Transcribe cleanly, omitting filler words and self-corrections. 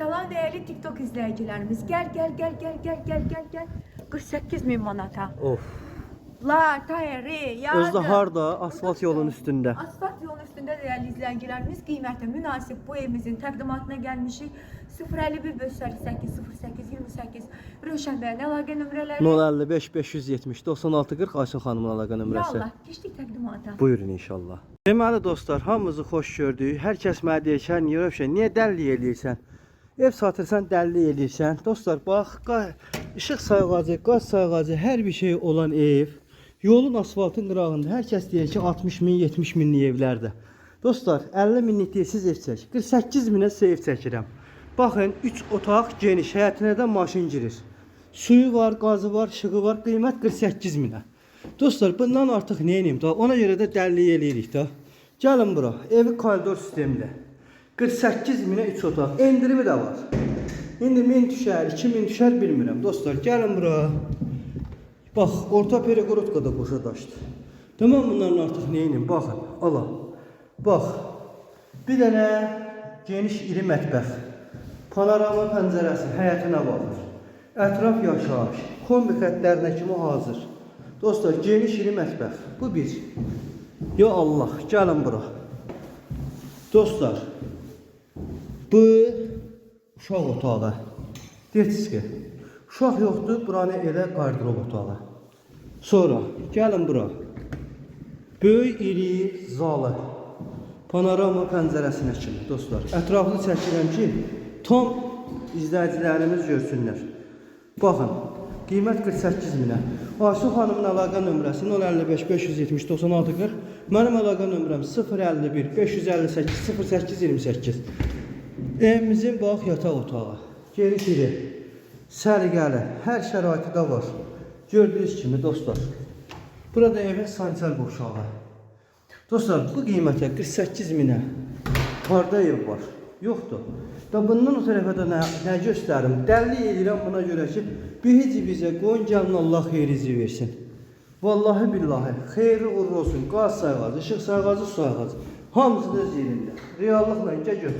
Salam değerli TikTok izleyicilerimiz. Gel. 48 bin manata. Of. La tayri yardım. Özde harda asfalt yolun üstünde. Asfalt yolun üstünde değerli izleyicilerimiz, kıymetli münasip bu evimizin təqdimatına gelmişik. 051 558 08 28 Röşən bəyin əlaqə nömrələri. 055 570 96 40 Ayşə xanımın əlaqə nömrəsi. Yallah, keçdik təqdimata. Buyurun inşallah. Deməli dostlar, hamımızı xoş gördük. Hər kəs mənə deyir ki, niyə Rövşən, niyə dəllik eləyirsən? Ev satırsan dəllik eləyirsən. Dostlar, bax, işıq sayğacı, qaz sayğacı, hər bir şey olan ev. Yolun asfaltın qırağında hər kəs deyir ki, 60 min, 70 minlik evlərdə. Dostlar, 50 minlik deyirsiz ev çək. 48 minə ev çəkirəm. Baxın, 3 otaq geniş, həyətinə də maşın girir. Suyu var, qazı var, işığı var, qiymət 48 minə. Dostlar, bundan artıq nə edeyim da? Ona görə də dəllik eləyirik da. Gəlin bura, evi koridor sistemli. 48 minə 3 otaq. Endirimi də var. İndi 1000 düşər, 2000 düşər bilmirəm. Dostlar, gəlin bura. Bax, orta perigorodka da qoşa daşdı. Tamam, bunların artıq nə edeyim? Baxın, ala. Bax, bir dənə geniş iri mətbəx. Panorama pəncərəsi həyətinə baxır. Ətraf yaşayış. Kombi xətlərinə kimi hazır. Dostlar, geniş iri mətbəx. Bu bir. Ya Allah, gəlin bura. Dostlar, bu uşaq otağı. Deyirsiniz ki, uşaq yoxdur, buranı elə qardırob otağı. Sonra, gəlin bura. Böyük iri zalı. Panorama pəncərəsinə kimi, dostlar. Ətraflı çəkirəm ki, tam izləyicilərimiz görsünlər. Baxın, qiymət 48 minə. Ayşə xanımın əlaqə nömrəsi 055 570 96 40. Mənim əlaqə nömrəm 051 558 08 28. Evimizin bax yataq otağı. Geniş iri, səliqəli, hər şəraiti də var. Gördüyünüz kimi dostlar. Burada evin sanitar boşağı. Dostlar, bu qiymətə 48 minə harda ev var? Yoxdur. Da bundan o tərəfə də nə göstərim? Dəllik edirəm buna görə ki, bihici bizə qoyun gəlin Allah xeyrizi versin. Vallahi billahi, xeyri uğurlu olsun. Qaz sayğacı, işıq sayğacı, su sayğacı. Hamısı da yerində. Reallıqla gör.